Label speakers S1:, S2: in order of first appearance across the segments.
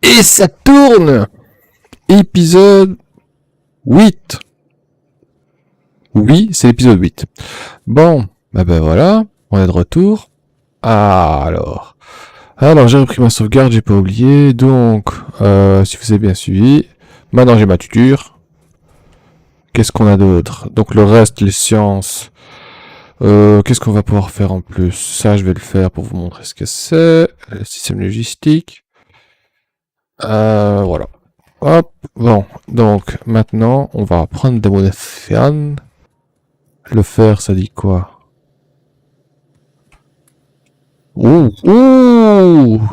S1: Et ça tourne! Épisode 8. Oui, c'est l'épisode 8. Bon, ben voilà, on est de retour. Alors j'ai repris ma sauvegarde, j'ai pas oublié. Donc, si vous avez bien suivi, maintenant j'ai ma tuture. Qu'est-ce qu'on a d'autre? Donc le reste, les sciences. Qu'est-ce qu'on va pouvoir faire en plus? Ça, je vais le faire pour vous montrer ce que c'est. Le système logistique. Voilà. Hop, bon, donc maintenant on va prendre des munitions. Le fer, ça dit quoi? Ouh,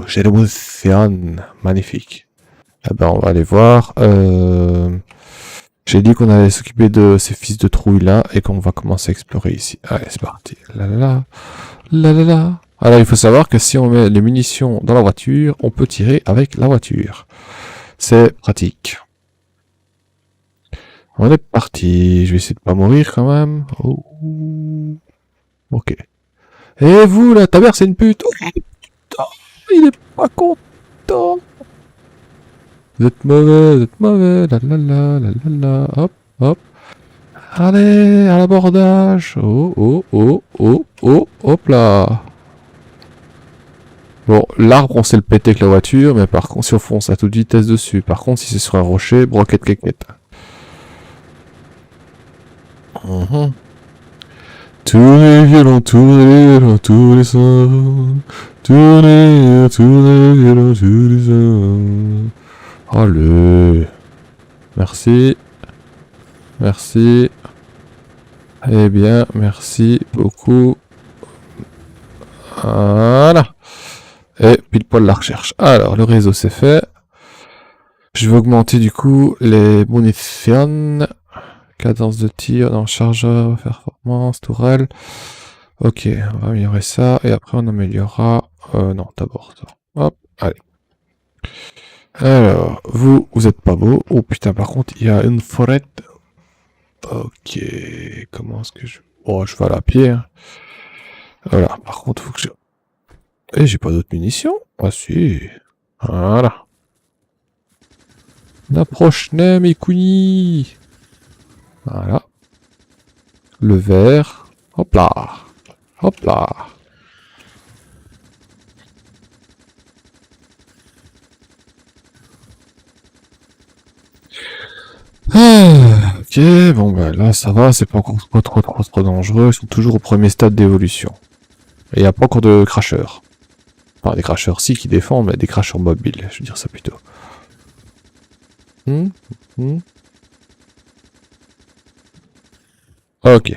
S1: j'ai des munitions, magnifique. Eh ben on va aller voir. J'ai dit qu'on allait s'occuper de ces fils de trouille là et qu'on va commencer à explorer ici. Allez, c'est parti. La. Alors il faut savoir que si on met les munitions dans la voiture, on peut tirer avec la voiture. C'est pratique. On est parti. Je vais essayer de pas mourir quand même. Oh. Ok. Et vous là, ta mère c'est une pute. Oh, putain, il est pas content. Vous êtes mauvais. La. Hop. Allez, à l'abordage. Hop là. Bon, l'arbre, on sait le péter avec la voiture, mais par contre, si on fonce à toute vitesse dessus. Par contre, si c'est sur un rocher, broquette quéquette. Tournez les violons, tous les sons. Tournez les violons, tous les sons. Allez. Merci. Eh bien, merci beaucoup. Voilà. Et pile poil la recherche. Alors, le réseau c'est fait. Je vais augmenter du coup les munitions. Cadence de tir, dans chargeur, performance, tourelle. Ok, on va améliorer ça. Et après on améliorera... non, d'abord ça. Hop, allez. Alors, vous êtes pas beau. Oh putain, par contre, il y a une forêt. Ok, comment est-ce que je... Oh, je vais aller à pied. Hein. Voilà, par contre, faut que je... Eh, j'ai pas d'autres munitions? Ah si. Voilà. L'approche mes couilles. Voilà. Le vert. Hop là. Hop là. Ok, bon bah là ça va, c'est pas encore trop dangereux, ils sont toujours au premier stade d'évolution. Et il n'y a pas encore de crasheurs. Enfin des crasheurs si qui défendent, mais des crasheurs mobiles, je veux dire ça plutôt. Ok.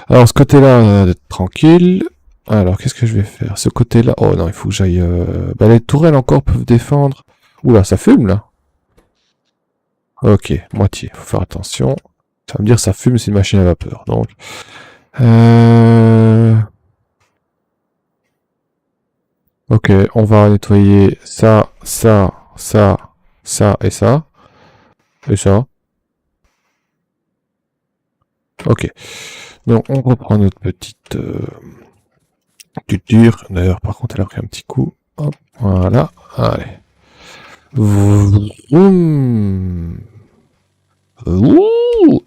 S1: Alors ce côté-là, tranquille. Alors qu'est-ce que je vais faire? Ce côté-là... Oh non, il faut que j'aille... Bah les tourelles encore peuvent défendre. Oula, ça fume là. Ok, moitié, faut faire attention. Ça va me dire ça fume, c'est une machine à vapeur. Donc... Ok, on va nettoyer ça et ça. Et ça. Ok. Donc on reprend notre petite tuture. D'ailleurs, par contre, elle a pris un petit coup. Hop, voilà. Allez. Vroom. Ouh.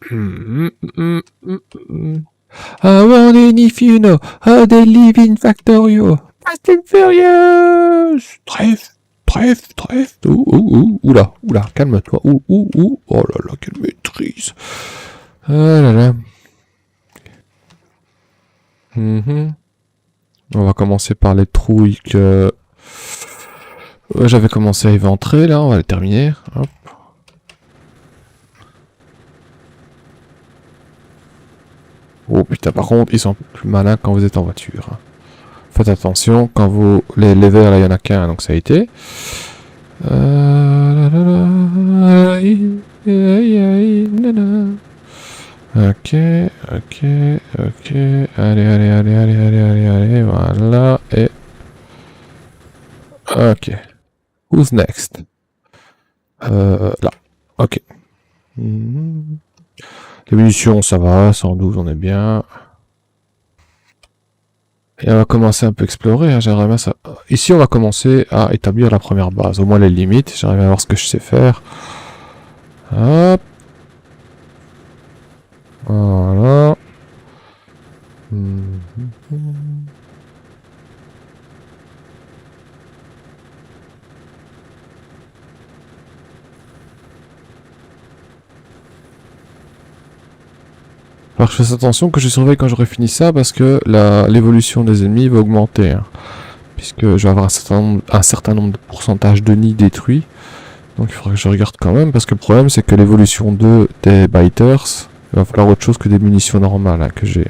S1: I wonder if you know how they live in Factorio. Fast and Furious. Trèfle. Oula, calme-toi. Oh là là, quelle maîtrise. Ah là là. On va commencer par les trouilles que j'avais commencé à éventrer, là, on va les terminer. Hop. Oh putain, par contre, ils sont un peu plus malins quand vous êtes en voiture. Faites attention, quand vous... Les verts, là, il y en a qu'un, donc ça a été. Ok. Allez, voilà, et... Ok. Who's next? Là. Ok. Les munitions, ça va, 112, on est bien. Et on va commencer un peu à explorer, hein, j'aimerais bien ça. Ici, on va commencer à établir la première base, au moins les limites. J'aimerais bien voir ce que je sais faire. Hop. Voilà. Alors je fais attention que je surveille quand j'aurai fini ça parce que l'évolution des ennemis va augmenter. Hein, puisque je vais avoir un certain nombre de pourcentages de nids détruits. Donc il faudra que je regarde quand même parce que le problème c'est que l'évolution des biters, il va falloir autre chose que des munitions normales hein, que j'ai.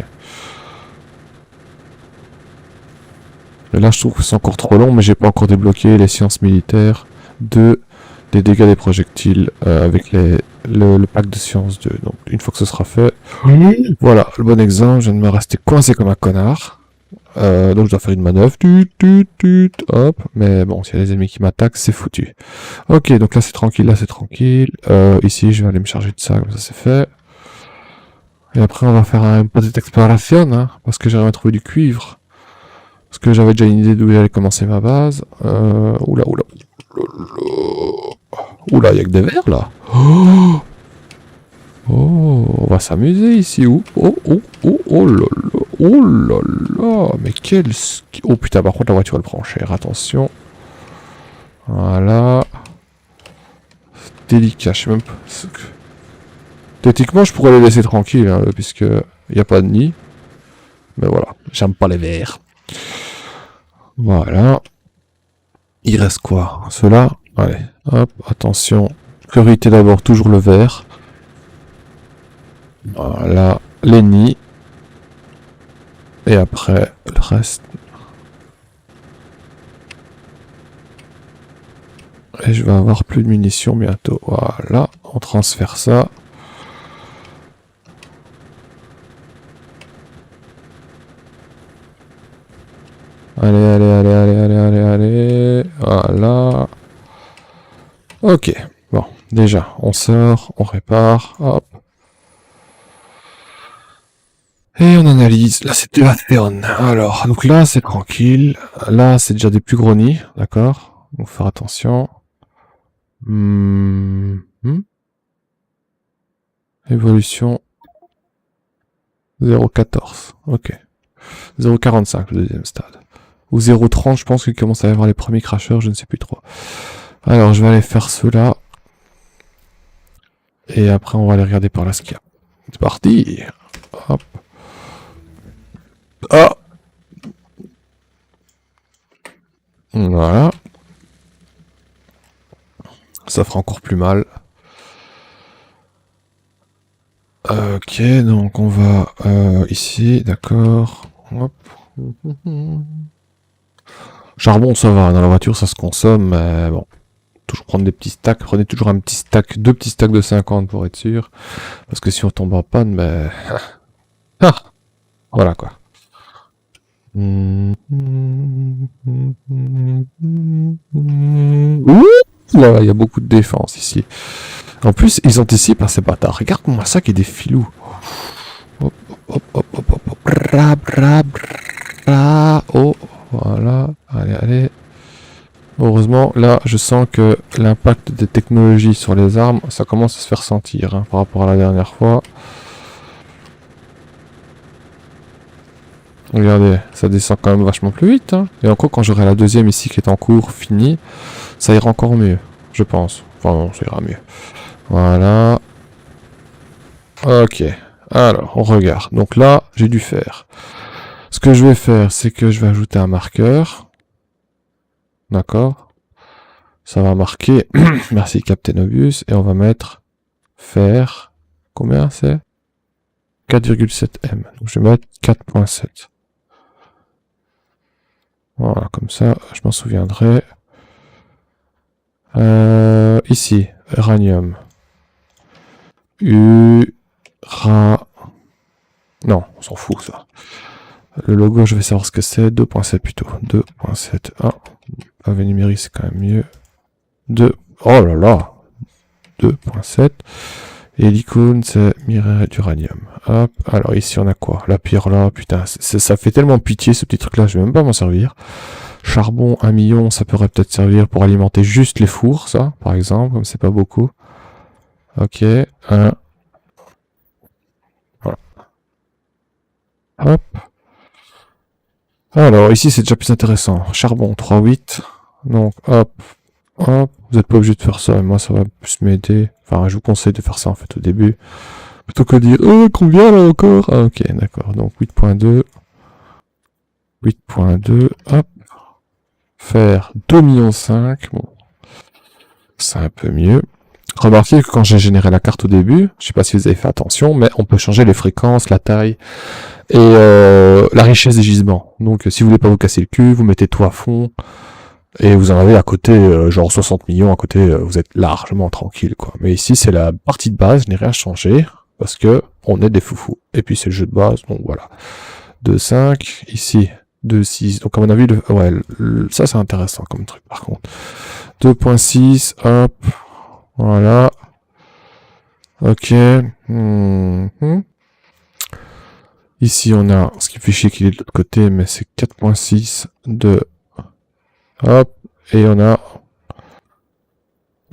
S1: Et là je trouve que c'est encore trop long mais j'ai pas encore débloqué les sciences militaires des dégâts des projectiles avec le pack de sciences 2. Donc une fois que ce sera fait, voilà le bon exemple, je viens de me rester coincé comme un connard. Donc je dois faire une manœuvre, hop, mais bon, s'il y a des ennemis qui m'attaquent, c'est foutu. Ok, donc là c'est tranquille, là c'est tranquille. Ici, je vais aller me charger de ça, comme ça c'est fait. Et après, on va faire une petite exploration, hein, parce que j'aimerais trouver du cuivre. Parce que j'avais déjà une idée d'où j'allais commencer ma base. Oula, il y a que des vers là. Oh, on va s'amuser ici. Oh là là, mais quel... Oh putain, par contre la voiture elle prend cher, attention. Voilà. C'est délicat, je sais même pas... Techniquement, je pourrais les laisser tranquilles, hein, puisque il n'y a pas de nid. Mais voilà, j'aime pas les verts. Voilà. Il reste quoi? Ceux-là. Allez, hop, attention. Priorité d'abord, toujours le vert. Voilà, les nids. Et après, le reste. Et je vais avoir plus de munitions bientôt. Voilà, on transfère ça. Allez. Voilà. Ok. Bon, déjà, on sort, on répare. Hop. Et on analyse. Là, c'est de la ferme. Alors, donc là, c'est tranquille. Là, c'est déjà des plus gros nids. D'accord. Donc, faire attention. Évolution. 0,14. Ok. 0,45 le deuxième stade. Ou 0,30, je pense qu'il commence à y avoir les premiers crashers, je ne sais plus trop. Alors, je vais aller faire cela. Et après, on va aller regarder par là ce qu'il y a. C'est parti. Hop. Ah. Voilà. Ça fera encore plus mal. Ok, donc on va ici, d'accord. Hop. Charbon, ça va, dans la voiture ça se consomme, mais bon. Toujours prendre des petits stacks, prenez toujours un petit stack, 2 petits stacks de 50 pour être sûr. Parce que si on tombe en panne, ben... voilà quoi. Là, il y a beaucoup de défense ici. En plus, ils anticipent à ces bâtards. Regarde-moi ça qui est des filous. Hop. Oh, voilà. Allez. Heureusement, là, je sens que l'impact des technologies sur les armes, ça commence à se faire sentir hein, par rapport à la dernière fois. Regardez, ça descend quand même vachement plus vite. Hein. Et encore, quand j'aurai la deuxième ici qui est en cours, finie, ça ira encore mieux, je pense. Enfin non, ça ira mieux. Voilà. Ok. Alors, on regarde. Donc là, j'ai dû faire. Ce que je vais faire, c'est que je vais ajouter un marqueur. D'accord. Ça va marquer. Merci Captain Obvious. Et on va mettre faire. Combien c'est 4,7 M. Donc je vais mettre 4,7. Voilà, comme ça, je m'en souviendrai. Ici, uranium. Non, on s'en fout ça. Le logo, je vais savoir ce que c'est. 2.7 plutôt. 2.7. Ah, pavé numérique, c'est quand même mieux. 2. Oh là là 2.7. Et l'icône, c'est minerai d'uranium. Hop, alors ici on a quoi? La pierre là, putain, ça fait tellement pitié ce petit truc là, je vais même pas m'en servir. Charbon, 1 million, ça pourrait peut-être servir pour alimenter juste les fours, ça, par exemple, comme c'est pas beaucoup. Ok, voilà. Hop. Alors ici c'est déjà plus intéressant. Charbon, 3,8. Donc hop, hop. Vous n'êtes pas obligé de faire ça, mais moi ça va plus m'aider. Enfin, je vous conseille de faire ça en fait au début. Plutôt que de dire, oh, combien là encore? Ah, ok, d'accord. Donc 8.2. 8.2, hop. Faire 2,5 millions. Bon, c'est un peu mieux. Remarquez que quand j'ai généré la carte au début, je sais pas si vous avez fait attention, mais on peut changer les fréquences, la taille et la richesse des gisements. Donc si vous voulez pas vous casser le cul, vous mettez tout à fond et vous en avez à côté, genre 60 millions à côté, vous êtes largement tranquille, quoi. Mais ici c'est la partie de base, je n'ai rien changé parce que on est des foufous. Et puis c'est le jeu de base, donc voilà. 2,5, ici 2,6. Donc à mon avis, ouais, ça c'est intéressant comme truc par contre. 2,6, hop. Voilà. Ok. Ici, on a ce qui fait chier qu'il est de l'autre côté, mais c'est 4.6 de... Hop. Et on a...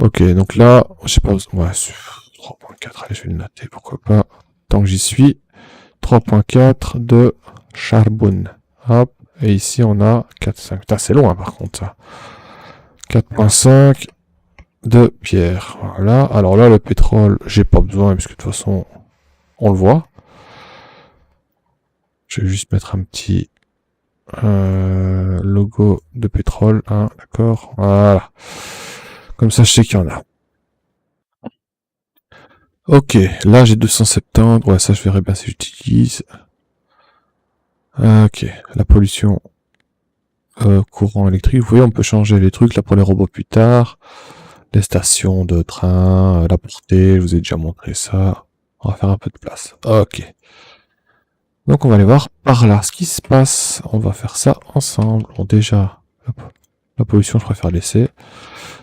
S1: Ok, donc là, je sais pas... Ouais, 3.4, allez, je vais le noter, pourquoi pas. Tant que j'y suis. 3.4 de charbon. Hop. Et ici, on a 4.5. Putain, c'est long, hein, par contre, ça. 4.5 de pierre. Voilà. Alors là, le pétrole, j'ai pas besoin, parce que de toute façon, on le voit. Je vais juste mettre un petit logo de pétrole, hein, d'accord. Voilà. Comme ça, je sais qu'il y en a. Ok, là j'ai 270. Ouais, ça je verrai bien si j'utilise. Ok, la pollution. Courant électrique. Vous voyez, on peut changer les trucs là pour les robots plus tard. Les stations de train, la portée, je vous ai déjà montré ça. On va faire un peu de place. Ok. Donc on va aller voir par là ce qui se passe. On va faire ça ensemble. Bon, déjà, hop, la pollution je préfère laisser.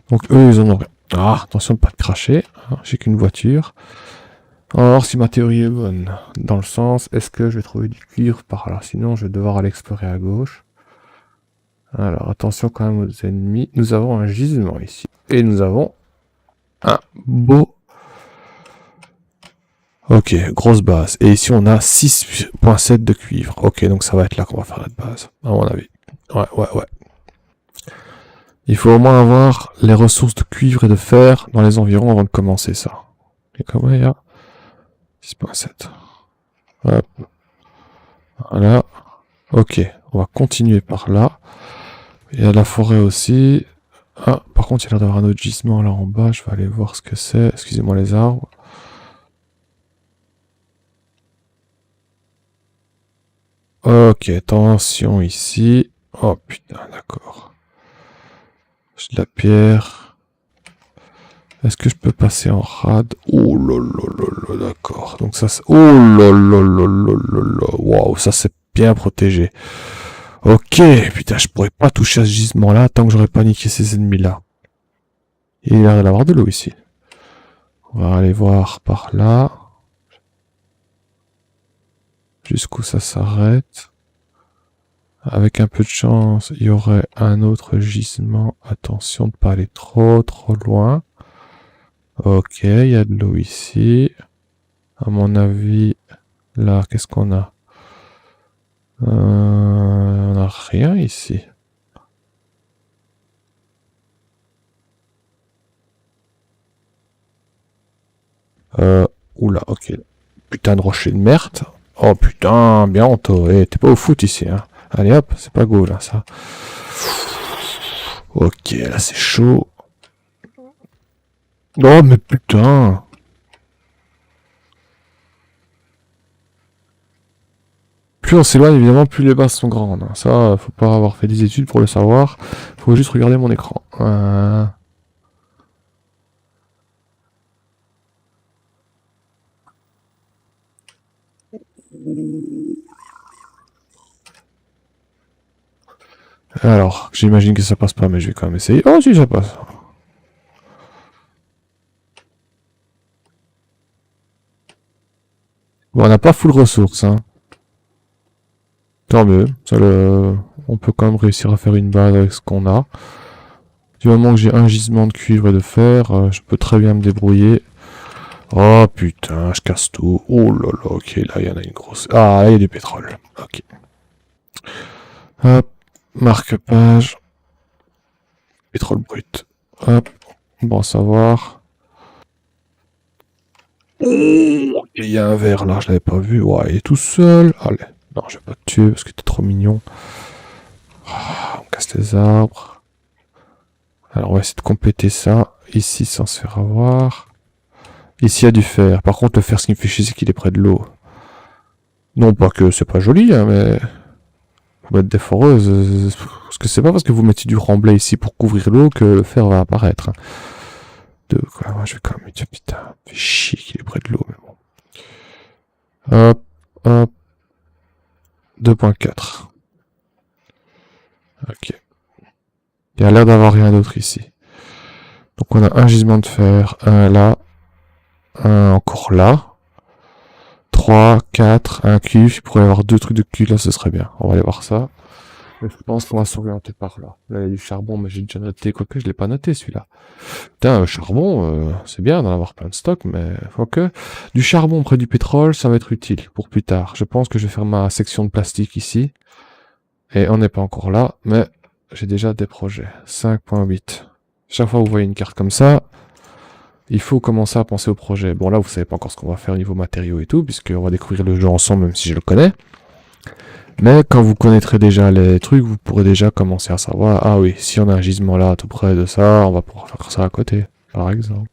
S1: Donc eux ils en ont rien. Ah, attention de pas te cracher. Hein, j'ai qu'une voiture. Alors si ma théorie est bonne, dans le sens, est-ce que je vais trouver du cuivre par là? Sinon je vais devoir aller explorer à gauche. Alors attention quand même aux ennemis. Nous avons un gisement ici. Et nous avons un beau... Ok, grosse base. Et ici on a 6.7 de cuivre. Ok, donc ça va être là qu'on va faire notre base, à mon avis. Ouais. Il faut au moins avoir les ressources de cuivre et de fer dans les environs avant de commencer ça. Et comment il y a 6.7. Hop. Voilà. Ok, on va continuer par là. Il y a la forêt aussi. Ah, par contre, il y a l'air d'avoir un autre gisement là en bas. Je vais aller voir ce que c'est. Excusez-moi les arbres. Ok, attention ici. Oh putain, d'accord. J'ai de la pierre. Est-ce que je peux passer en rade? Oh là, d'accord. Donc ça c'est... Oh là. Waouh, ça c'est bien protégé. Ok, putain, je pourrais pas toucher à ce gisement-là tant que j'aurais pas niqué ces ennemis-là. Il y a l'air d'avoir de l'eau ici. On va aller voir par là. Jusqu'où ça s'arrête. Avec un peu de chance, il y aurait un autre gisement. Attention de ne pas aller trop loin. Ok, il y a de l'eau ici. À mon avis, là, qu'est-ce qu'on a? On n'a rien ici. Oula, ok. Putain de rocher de merde. Oh putain, bientôt. Eh, t'es pas au foot ici, hein. Allez hop, c'est pas go là, ça. Ok, là c'est chaud. Oh mais putain. Plus on s'éloigne, évidemment, plus les bases sont grandes. Hein. Ça, faut pas avoir fait des études pour le savoir. Faut juste regarder mon écran. Alors, j'imagine que ça passe pas, mais je vais quand même essayer. Oh si, ça passe. Bon, on n'a pas full ressources, hein. Tant mieux. On peut quand même réussir à faire une base avec ce qu'on a. Du moment que j'ai un gisement de cuivre et de fer, je peux très bien me débrouiller. Oh putain, je casse tout. Oh là là, ok, là il y en a une grosse. Ah, là il y a du pétrole. Ok. Hop, marque-page. Pétrole brut. Hop, bon à savoir. Oh, il y a un verre là, je l'avais pas vu. Ouais, il est tout seul. Allez, non, je vais pas te tuer parce que t'es trop mignon. Ah, on casse les arbres. Alors on va essayer de compléter ça. Ici, sans se faire avoir. Ici, il y a du fer. Par contre, le fer, ce qui me fait chier, c'est qu'il est près de l'eau. Non, pas que c'est pas joli, hein, mais... Faut mettre des foreuses. Parce que c'est pas parce que vous mettez du remblai ici pour couvrir l'eau que le fer va apparaître. Hein. Quoi, moi, je vais quand même me dire, putain, fait chier qu'il est près de l'eau, mais bon. Hop, hop. 2.4. Ok. Il y a l'air d'avoir rien d'autre ici. Donc on a un gisement de fer, un là, un encore là. 3, 4, un cuivre, il pourrait y avoir 2 trucs de cuivre, là ce serait bien. On va aller voir ça. Mais je pense qu'on va s'orienter par là. Là il y a du charbon, mais j'ai déjà noté, quoique je l'ai pas noté celui-là. Putain, charbon, c'est bien d'en avoir plein de stock, mais faut que... Du charbon près du pétrole, ça va être utile pour plus tard. Je pense que je vais faire ma section de plastique ici. Et on n'est pas encore là, mais j'ai déjà des projets. 5.8. Chaque fois que vous voyez une carte comme ça, il faut commencer à penser au projet. Bon là, vous savez pas encore ce qu'on va faire au niveau matériaux et tout, puisqu'on va découvrir le jeu ensemble, même si je le connais. Mais quand vous connaîtrez déjà les trucs, vous pourrez déjà commencer à savoir, ah oui, si on a un gisement là, tout près de ça, on va pouvoir faire ça à côté, par exemple.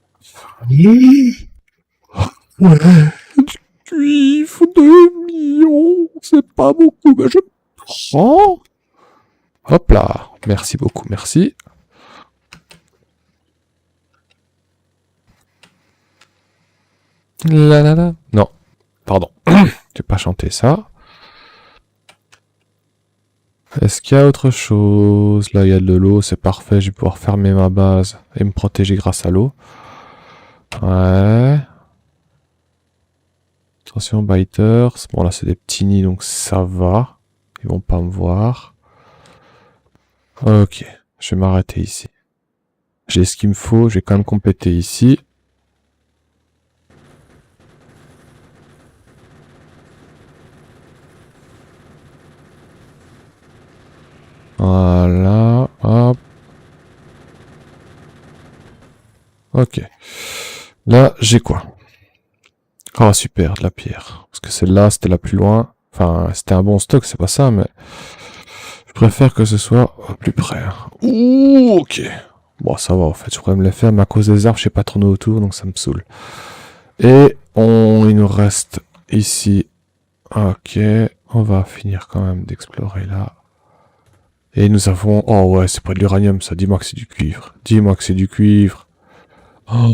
S1: Ouais, du cuivre, 2 millions, c'est pas beaucoup, mais je prends. Hop là, merci beaucoup, merci. La la la. Non, pardon, j'ai pas chanté ça. Est-ce qu'il y a autre chose? Là, il y a de l'eau, c'est parfait. Je vais pouvoir fermer ma base et me protéger grâce à l'eau. Ouais. Attention, biters. Bon, là, c'est des petits nids, donc ça va. Ils vont pas me voir. Ok, je vais m'arrêter ici. J'ai ce qu'il me faut, je vais quand même compléter ici. Voilà, hop. Ok. Là, j'ai quoi? Ah, super, de la pierre. Parce que celle-là, c'était la plus loin. Enfin, c'était un bon stock, c'est pas ça, mais... Je préfère que ce soit plus près. Ouh, ok. Bon, ça va, en fait, je pourrais me les faire, mais à cause des arbres, je sais pas tourner autour, donc ça me saoule. Et il nous reste ici. Ok, on va finir quand même d'explorer là. Et nous avons... Oh ouais, c'est pas de l'uranium, ça. Dis-moi que c'est du cuivre. Dis-moi que c'est du cuivre. Oh,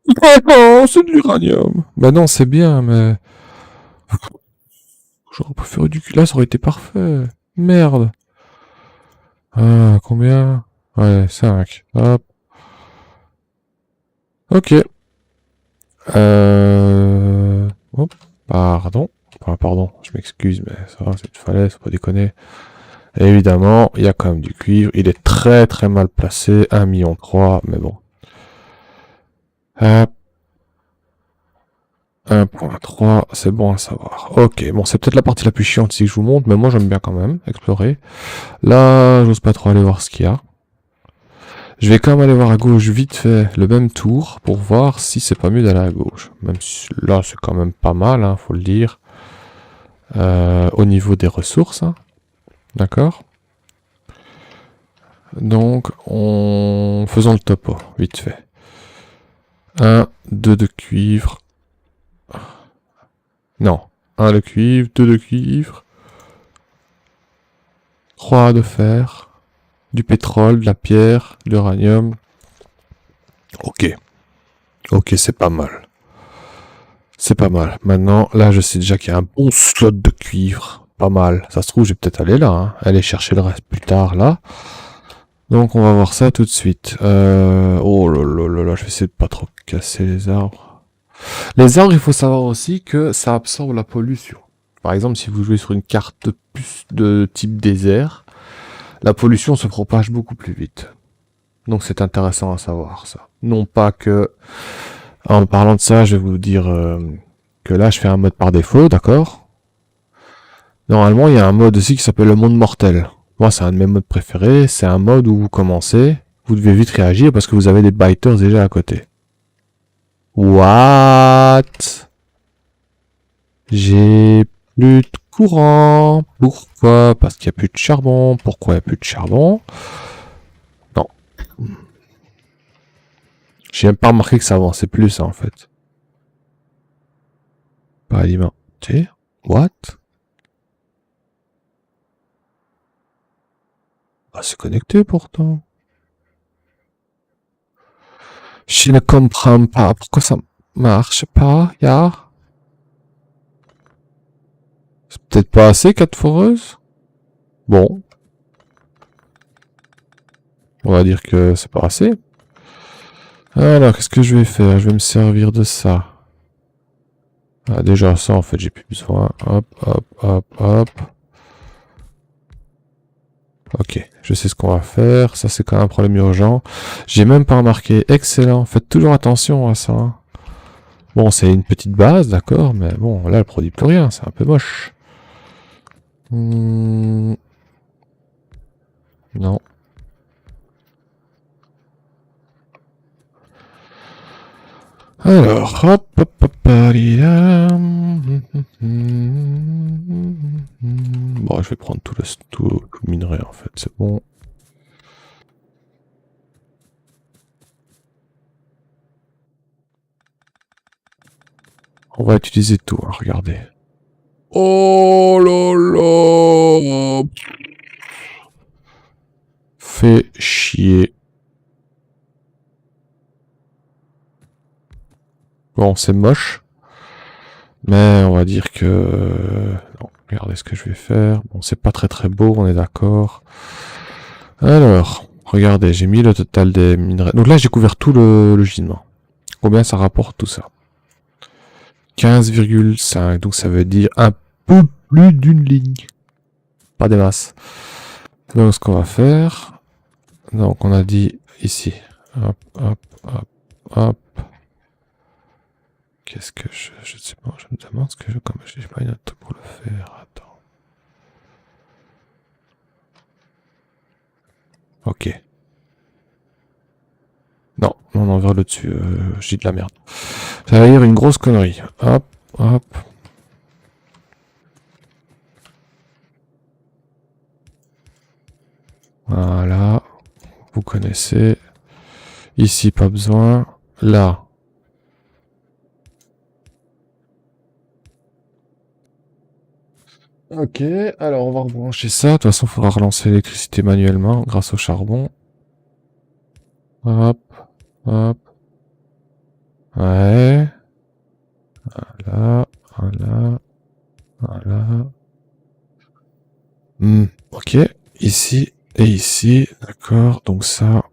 S1: oh c'est de l'uranium. Bah non, c'est bien, mais... J'aurais préféré du cuivre. Là, ça aurait été parfait. Merde. Ah, combien? Ouais, 5. Hop. Ok. Hop. Pardon. Enfin, pardon, je m'excuse, mais ça va, c'est une falaise, faut pas déconner. Et évidemment, il y a quand même du cuivre. Il est très très mal placé. 1,3 million, mais bon. Hop. 1.3, c'est bon à savoir. Ok, bon, c'est peut-être la partie la plus chiante ici que je vous montre, mais moi j'aime bien quand même explorer. Là, j'ose pas trop aller voir ce qu'il y a. Je vais quand même aller voir à gauche vite fait le même tour pour voir si c'est pas mieux d'aller à gauche. Même si là c'est quand même pas mal, hein, faut le dire. Au niveau des ressources, hein. D'accord. Donc, faisons le topo, vite fait. 1, 2 de cuivre. Non, 1 de cuivre, 2 de cuivre. 3 de fer. Du pétrole, de la pierre, de l'uranium. Ok. Ok, c'est pas mal. C'est pas mal. Maintenant, là, je sais déjà qu'il y a un bon slot de cuivre. Pas mal. Ça se trouve, je vais peut-être aller là. Hein. Aller chercher le reste plus tard, là. Donc, on va voir ça tout de suite. Oh là là là là, je vais essayer de pas trop casser les arbres. Les arbres, il faut savoir aussi que ça absorbe la pollution. Par exemple, si vous jouez sur une carte plus de type désert, la pollution se propage beaucoup plus vite. Donc c'est intéressant à savoir ça. Non pas que, en parlant de ça, je vais vous dire que là je fais un mode par défaut, d'accord? Normalement il y a un mode aussi qui s'appelle le monde mortel. Moi c'est un de mes modes préférés, c'est un mode où vous commencez, vous devez vite réagir parce que vous avez des biters déjà à côté. What? J'ai plus de courant. Pourquoi? Parce qu'il n'y a plus de charbon. Pourquoi il n'y a plus de charbon? Non. J'ai même pas remarqué que ça avançait plus, ça, en fait. Pas alimenté. What? Ah, c'est connecté pourtant. Je ne comprends pas pourquoi ça marche pas, ya. C'est peut-être pas assez, 4 foreuses? Bon. On va dire que c'est pas assez. Alors, qu'est-ce que je vais faire? Je vais me servir de ça. Ah, déjà, ça, en fait, j'ai plus besoin. Hop, hop, hop, hop. Ok, je sais ce qu'on va faire. Ça, c'est quand même un problème urgent. J'ai même pas remarqué. Excellent. Faites toujours attention à ça. Bon, c'est une petite base, d'accord, mais bon, là, elle produit plus rien. C'est un peu moche. Non. Alors, hop, hop, hop, bon, je vais prendre tout le minerai, en fait, c'est bon. On va utiliser tout, hein, regardez. Oh là là! Fait chier. Bon, c'est moche. Mais on va dire que... Non, regardez ce que je vais faire. Bon, c'est pas très beau, on est d'accord. Alors, regardez, j'ai mis le total des minerais. Donc là, j'ai couvert tout le gisement. Combien ça rapporte tout ça? 15,5. Donc ça veut dire un peu plus d'une ligne. Pas des masses. Donc ce qu'on va faire... Donc on a dit ici. Hop, hop, hop, hop. Qu'est-ce que je ne sais pas, je me demande ce que comme j'ai pas une autre truc pour le faire. Attends. Ok. Non, on en vers le dessus, j'ai de la merde. Ça va dire une grosse connerie. Hop, hop. Voilà. Vous connaissez. Ici, pas besoin. Là. Ok, alors on va rebrancher ça. De toute façon, il faudra relancer l'électricité manuellement grâce au charbon. Hop, hop. Ouais. Voilà, voilà, voilà. Ok, ici et ici, d'accord. Donc ça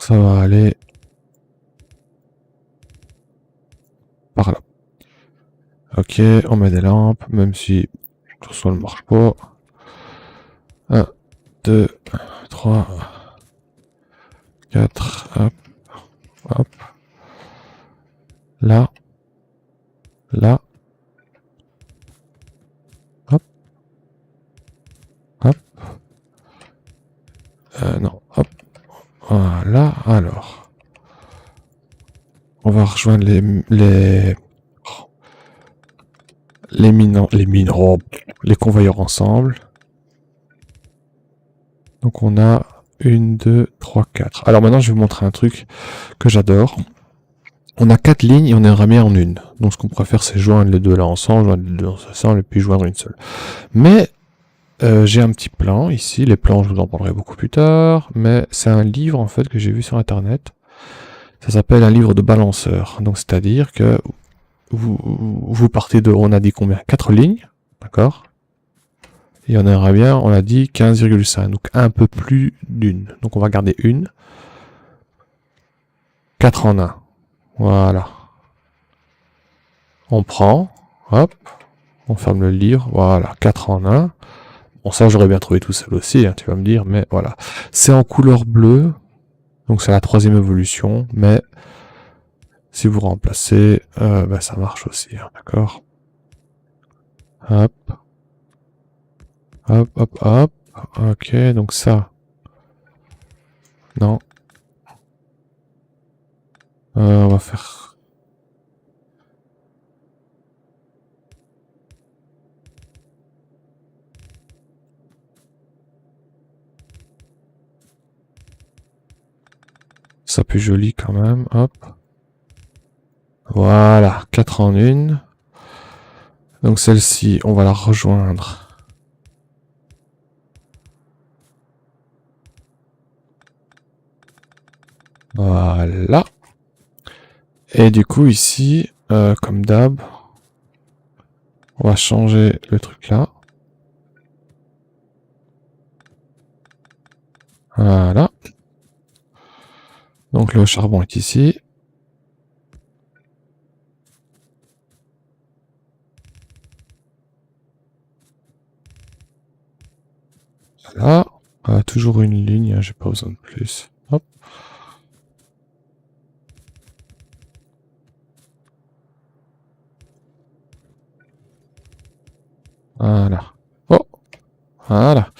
S1: va aller par là. Ok, on met des lampes, même si de toute façon elle marche pas. 1, 2, 3, 4, hop, hop. Là, là, hop, hop. Non, hop. Voilà, alors. On va rejoindre les convoyeurs ensemble. Donc on a 1, 2, 3, 4. Alors maintenant je vais vous montrer un truc que j'adore. On a 4 lignes et on aimerait bien en une. Donc ce qu'on pourrait faire c'est joindre les deux là ensemble, joindre les deux ensemble et puis joindre une seule. Mais j'ai un petit plan ici. Les plans je vous en parlerai beaucoup plus tard. Mais c'est un livre en fait que j'ai vu sur internet. Ça s'appelle un livre de balanceur. Donc c'est-à-dire que vous partez de, on a dit combien? 4 lignes, d'accord? Et on aimerait bien, on a dit 15,5, donc un peu plus d'une. Donc on va garder une. 4 en 1. Voilà. On prend, hop, on ferme le livre, voilà, 4 en 1. Bon, ça, j'aurais bien trouvé tout seul aussi, hein, tu vas me dire, mais voilà. C'est en couleur bleue, donc c'est la 3e évolution, mais si vous remplacez, ben, ça marche aussi, hein, d'accord. Hop. Hop, hop, hop. Ok, donc ça. Non. On va faire... ça plus joli quand même, hop. Voilà, 4 en 1. Donc celle-ci, on va la rejoindre. Voilà. Et du coup ici, comme d'hab, on va changer le truc là. Voilà. Donc le charbon est ici. Voilà. Toujours une ligne, hein, j'ai pas besoin de plus. Hop. Voilà. Oh. Voilà.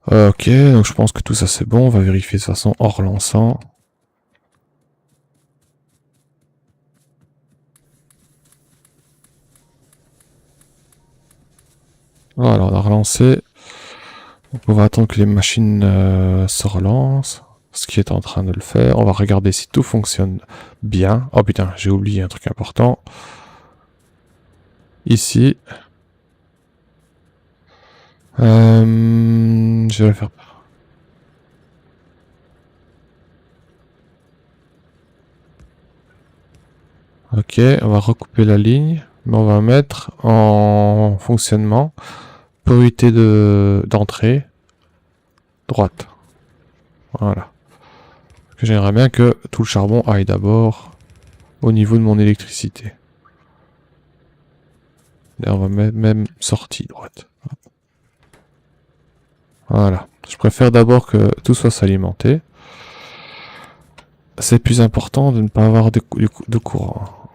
S1: Ok, donc je pense que tout ça c'est bon. On va vérifier de toute façon en relançant. Voilà, on a relancé. Donc on va attendre que les machines se relancent. Ce qui est en train de le faire. On va regarder si tout fonctionne bien. Oh putain, j'ai oublié un truc important. Ici. Je vais le faire. Ok, on va recouper la ligne. Mais on va mettre en fonctionnement. Priorité d'entrée. Droite. Voilà. Parce que j'aimerais bien que tout le charbon aille d'abord au niveau de mon électricité. Et on va mettre même sortie droite. Voilà. Je préfère d'abord que tout soit s'alimenter. C'est plus important de ne pas avoir de courant.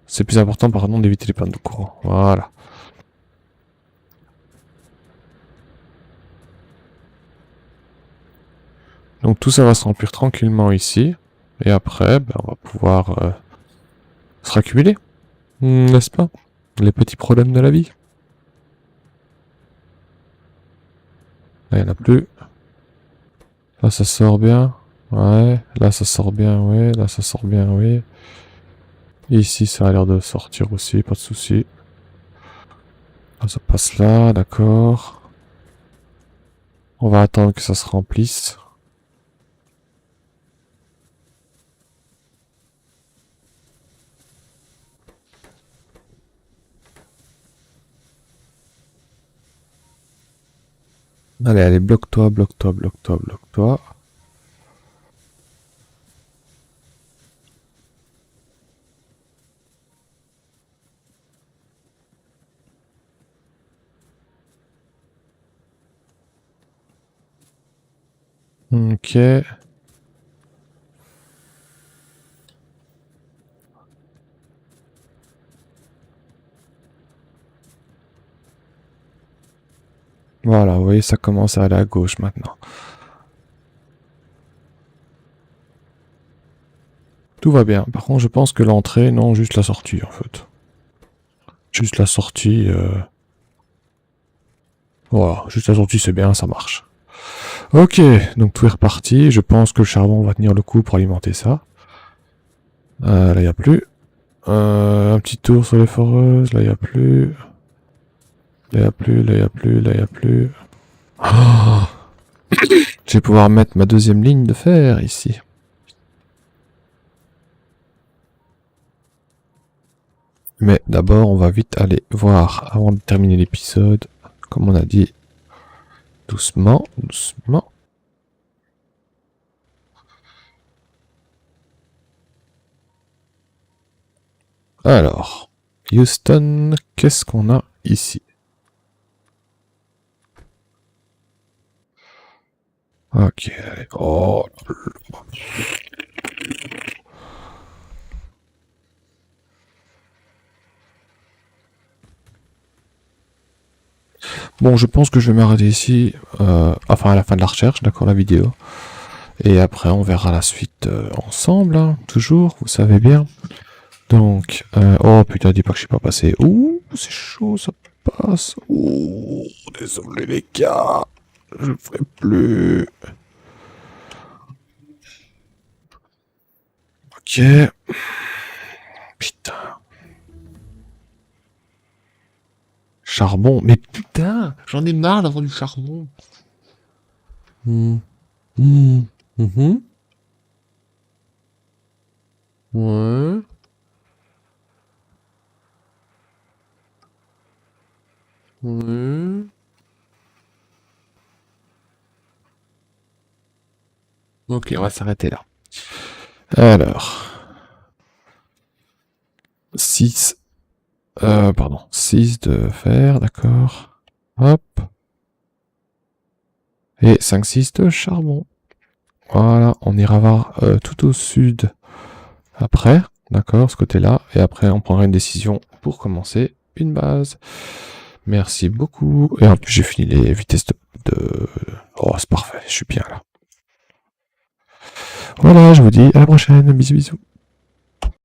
S1: C'est plus important, pardon, d'éviter les pannes de courant. Voilà. Donc tout ça va se remplir tranquillement ici. Et après, ben, on va pouvoir se raccumuler. N'est-ce pas? Les petits problèmes de la vie. Là, il n'y en a plus. Là, ça sort bien. Ouais. Là, ça sort bien, ouais. Là, ça sort bien, oui. Et ici, ça a l'air de sortir aussi, pas de souci. Là, ça passe là, d'accord. On va attendre que ça se remplisse. Allez, allez, bloque-toi, bloque-toi, bloque-toi, bloque-toi. Ok. Voilà, vous voyez, ça commence à aller à gauche maintenant. Tout va bien. Par contre, je pense que l'entrée, non, juste la sortie, en fait. Juste la sortie. Voilà, juste la sortie, c'est bien, ça marche. Ok, donc tout est reparti. Je pense que le charbon va tenir le coup pour alimenter ça. Là, il n'y a plus. Un petit tour sur les foreuses. Là, il n'y a plus. Là, il n'y a plus, là, il n'y a plus, là, il n'y a plus. Oh, je vais pouvoir mettre ma deuxième ligne de fer ici. Mais d'abord, on va vite aller voir, avant de terminer l'épisode, comme on a dit, doucement, doucement. Alors, Houston, qu'est-ce qu'on a ici? Ok, allez. Oh. Bon, je pense que je vais m'arrêter ici, enfin à la fin de la recherche, d'accord, la vidéo. Et après, on verra la suite ensemble, hein, toujours, vous savez bien. Donc, oh putain, dis pas que je suis pas passé. Ouh, c'est chaud, ça passe. Ouh, désolé les gars, je le ferai plus. Ok. Putain. Charbon, mais putain, j'en ai marre d'avoir du charbon. Hmm. Hmm. Mhm. Ouais. Ouais. Ok, on va s'arrêter là. Alors, 6, pardon, 6 de fer, d'accord. Hop. Et 5, 6 de charbon. Voilà, on ira voir tout au sud après, d'accord, ce côté-là. Et après, on prendra une décision pour commencer une base. Merci beaucoup. Et en plus, j'ai fini les vitesses de... Oh, c'est parfait, je suis bien là. Voilà, je vous dis à la prochaine. Bisous, bisous.